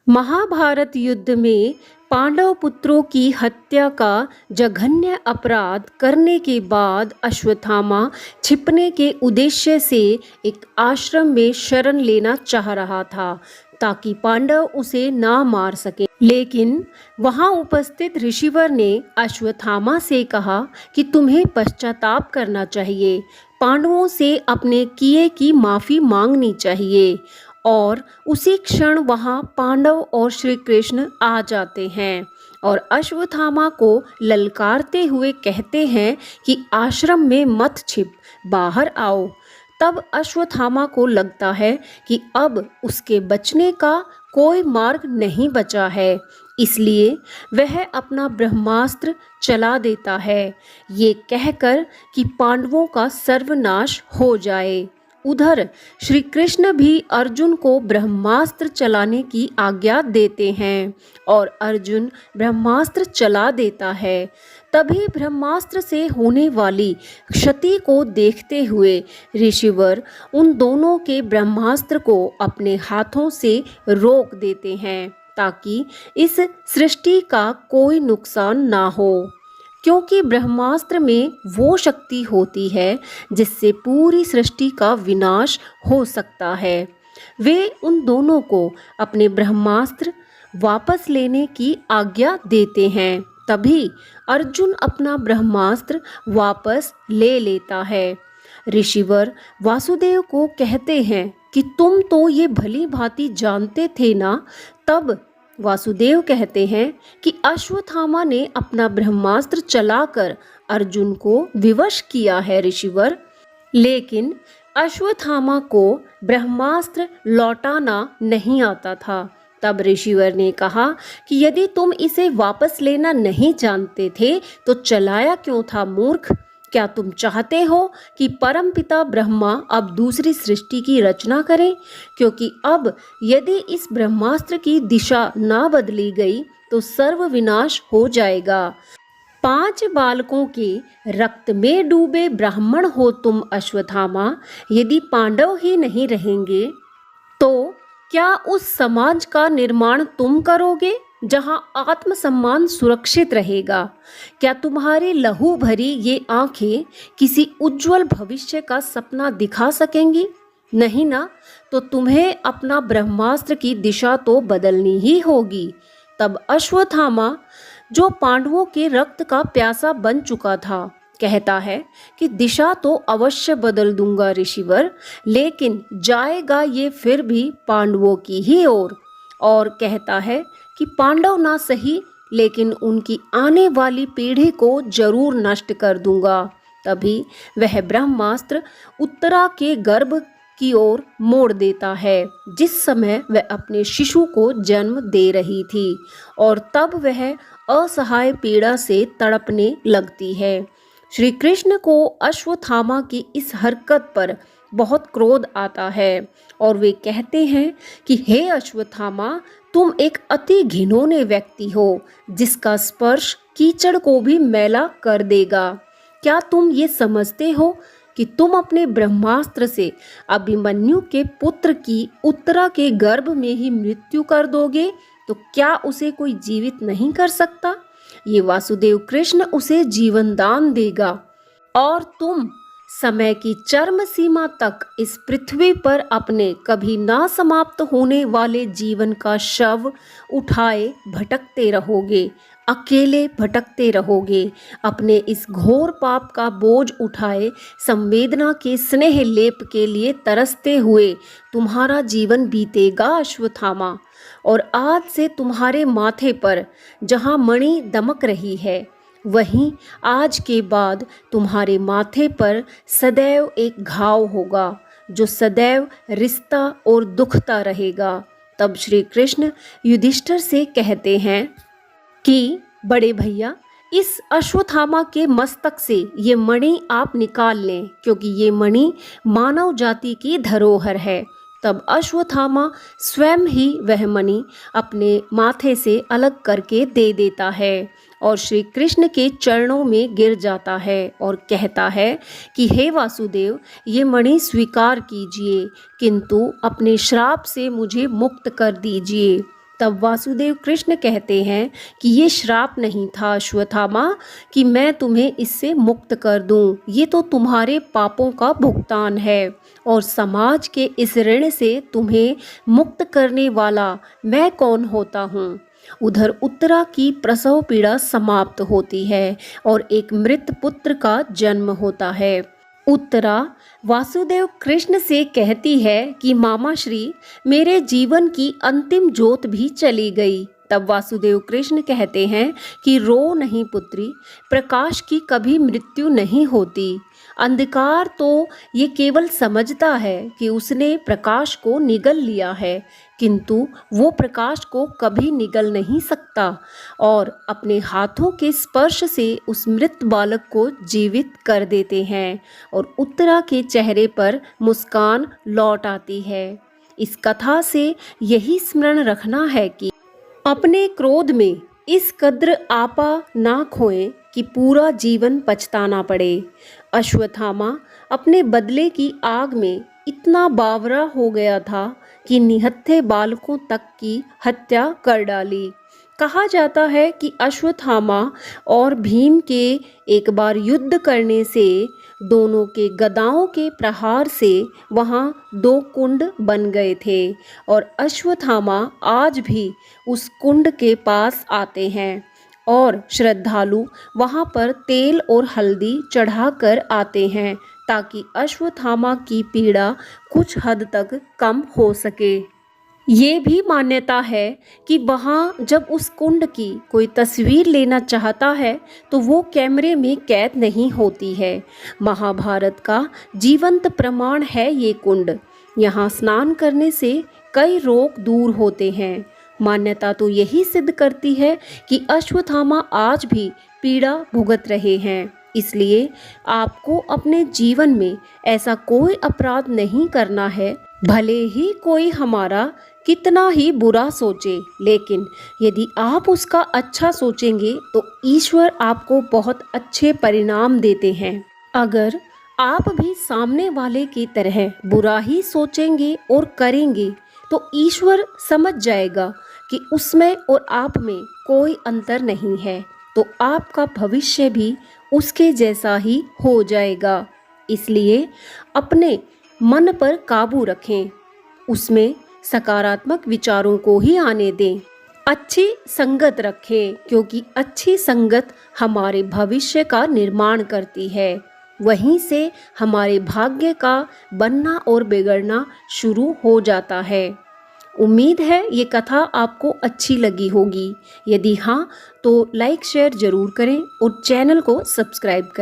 महाभारत युद्ध में पांडव पुत्रों की हत्या का जघन्य अपराध करने के बाद अश्वत्थामा छिपने के उद्देश्य से एक आश्रम में शरण लेना चाह रहा था ताकि पांडव उसे ना मार सके। लेकिन वहां उपस्थित ऋषिवर ने अश्वत्थामा से कहा कि तुम्हें पश्चाताप करना चाहिए, पांडवों से अपने किए की माफी मांगनी चाहिए। और उसी क्षण वहां पांडव और श्री कृष्ण आ जाते हैं और अश्वत्थामा को ललकारते हुए कहते हैं कि आश्रम में मत छिप, बाहर आओ। तब अश्वत्थामा को लगता है कि अब उसके बचने का कोई मार्ग नहीं बचा है, इसलिए वह अपना ब्रह्मास्त्र चला देता है, ये कहकर कि पांडवों का सर्वनाश हो जाए। उधर श्री कृष्ण भी अर्जुन को ब्रह्मास्त्र चलाने की आज्ञा देते हैं और अर्जुन ब्रह्मास्त्र चला देता है। तभी ब्रह्मास्त्र से होने वाली क्षति को देखते हुए ऋषिवर उन दोनों के ब्रह्मास्त्र को अपने हाथों से रोक देते हैं ताकि इस सृष्टि का कोई नुकसान ना हो, क्योंकि ब्रह्मास्त्र में वो शक्ति होती है जिससे पूरी सृष्टि का विनाश हो सकता है। वे उन दोनों को अपने ब्रह्मास्त्र वापस लेने की आज्ञा देते हैं। तभी अर्जुन अपना ब्रह्मास्त्र वापस ले लेता है। ऋषिवर वासुदेव को कहते हैं कि तुम तो ये भली भांति जानते थे ना। तब वासुदेव कहते हैं कि अश्वत्थामा ने अपना ब्रह्मास्त्र चलाकर अर्जुन को विवश किया है ऋषिवर, लेकिन अश्वत्थामा को ब्रह्मास्त्र लौटाना नहीं आता था। तब ऋषिवर ने कहा कि यदि तुम इसे वापस लेना नहीं जानते थे तो चलाया क्यों था मूर्ख? क्या तुम चाहते हो कि परमपिता ब्रह्मा अब दूसरी सृष्टि की रचना करें? क्योंकि अब यदि इस ब्रह्मास्त्र की दिशा ना बदली गई तो सर्व विनाश हो जाएगा। 5 बालकों के रक्त में डूबे ब्राह्मण हो तुम अश्वत्थामा। यदि पांडव ही नहीं रहेंगे तो क्या उस समाज का निर्माण तुम करोगे जहां आत्मसम्मान सुरक्षित रहेगा? क्या तुम्हारी लहू भरी ये आंखें किसी उज्जवल भविष्य का सपना दिखा सकेंगी? नहीं ना, तो तुम्हें अपना ब्रह्मास्त्र की दिशा तो बदलनी ही होगी। तब अश्वत्थामा, जो पांडवों के रक्त का प्यासा बन चुका था, कहता है कि दिशा तो अवश्य बदल दूंगा ऋषिवर, लेकिन जाएगा ये फिर भी पांडवों की ही ओर। और कहता है कि पांडव ना सही, लेकिन उनकी आने वाली पीढ़ी को जरूर नष्ट कर दूंगा। तभी वह ब्रह्मास्त्र उत्तरा के गर्भ की ओर मोड़ देता है, जिस समय वह अपने शिशु को जन्म दे रही थी, और तब वह असहाय पीड़ा से तड़पने लगती है। श्री कृष्ण को अश्वत्थामा की इस हरकत पर बहुत क्रोध आता है और वे कहते हैं कि हे अश्वत्थामा, तुम एक अति घिनौने व्यक्ति हो जिसका स्पर्श कीचड़ को भी मैला कर देगा। क्या तुम ये समझते हो कि तुम अपने ब्रह्मास्त्र से अभिमन्यु के पुत्र की उत्तरा के गर्भ में ही मृत्यु कर दोगे तो क्या उसे कोई जीवित नहीं कर सकता? ये वासुदेव कृष्ण उसे जीवन दान देगा और तुम समय की चरम सीमा तक इस पृथ्वी पर अपने कभी ना समाप्त होने वाले जीवन का शव उठाए भटकते रहोगे, अकेले भटकते रहोगे। अपने इस घोर पाप का बोझ उठाए संवेदना के स्नेह लेप के लिए तरसते हुए तुम्हारा जीवन बीतेगा अश्वत्थामा। और आज से तुम्हारे माथे पर जहाँ मणि दमक रही है, वहीं आज के बाद तुम्हारे माथे पर सदैव एक घाव होगा जो सदैव रिश्ता और दुखता रहेगा। तब श्री कृष्ण युधिष्ठिर से कहते हैं कि बड़े भैया, इस अश्वत्थामा के मस्तक से ये मणि आप निकाल लें, क्योंकि ये मणि मानव जाति की धरोहर है। तब अश्वत्थामा स्वयं ही वह मणि अपने माथे से अलग करके दे देता है और श्री कृष्ण के चरणों में गिर जाता है और कहता है कि हे वासुदेव, ये मणि स्वीकार कीजिए, किंतु अपने श्राप से मुझे मुक्त कर दीजिए। तब वासुदेव कृष्ण कहते हैं कि ये श्राप नहीं था अश्वत्थामा कि मैं तुम्हें इससे मुक्त कर दूं। ये तो तुम्हारे पापों का भुगतान है और समाज के इस ऋण से तुम्हें मुक्त करने वाला मैं कौन होता हूँ। उधर उत्तरा की प्रसव पीड़ा समाप्त होती है और एक मृत पुत्र का जन्म होता है। उत्तरा वासुदेव कृष्ण से कहती है कि मामा श्री, मेरे जीवन की अंतिम ज्योत भी चली गई। तब वासुदेव कृष्ण कहते हैं कि रो नहीं पुत्री, प्रकाश की कभी मृत्यु नहीं होती। अंधकार तो ये केवल समझता है कि उसने प्रकाश को निगल लिया है, किंतु वो प्रकाश को कभी निगल नहीं सकता और अपने हाथों के स्पर्श से उस मृत बालक को जीवित कर देते हैं और उत्तरा के चेहरे पर मुस्कान लौट आती है। इस कथा से यही स्मरण रखना है कि अपने क्रोध में इस कद्र आपा ना खोएं कि पूरा जीवन पछताना पड़े। अश्वत्थामा अपने बदले की आग में इतना बावरा हो गया था कि निहत्थे बालकों तक की हत्या कर डाली। कहा जाता है कि अश्वत्थामा और भीम के एक बार युद्ध करने से दोनों के गदाओं के प्रहार से वहाँ 2 कुंड बन गए थे और अश्वत्थामा आज भी उस कुंड के पास आते हैं और श्रद्धालु वहाँ पर तेल और हल्दी चढ़ाकर आते हैं ताकि अश्वत्थामा की पीड़ा कुछ हद तक कम हो सके। ये भी मान्यता है कि वहाँ जब उस कुंड की कोई तस्वीर लेना चाहता है तो वो कैमरे में कैद नहीं होती है। महाभारत का जीवंत प्रमाण है ये कुंड। यहाँ स्नान करने से कई रोग दूर होते हैं। मान्यता तो यही सिद्ध करती है कि अश्वत्थामा आज भी पीड़ा भुगत रहे हैं। इसलिए आपको अपने जीवन में ऐसा कोई अपराध नहीं करना है, भले ही कोई हमारा कितना ही बुरा सोचे, लेकिन यदि आप उसका अच्छा सोचेंगे तो ईश्वर आपको बहुत अच्छे परिणाम देते हैं। अगर आप भी सामने वाले की तरह बुरा ही सोचेंगे और करेंगे तो ईश्वर समझ जाएगा कि उसमें और आप में कोई अंतर नहीं है, तो आपका भविष्य भी उसके जैसा ही हो जाएगा। इसलिए अपने मन पर काबू रखें, उसमें सकारात्मक विचारों को ही आने दें। अच्छी संगत रखें क्योंकि अच्छी संगत हमारे भविष्य का निर्माण करती है। वहीं से हमारे भाग्य का बनना और बिगड़ना शुरू हो जाता है। उम्मीद है ये कथा आपको अच्छी लगी होगी। यदि हाँ तो लाइक शेयर ज़रूर करें और चैनल को सब्सक्राइब करें।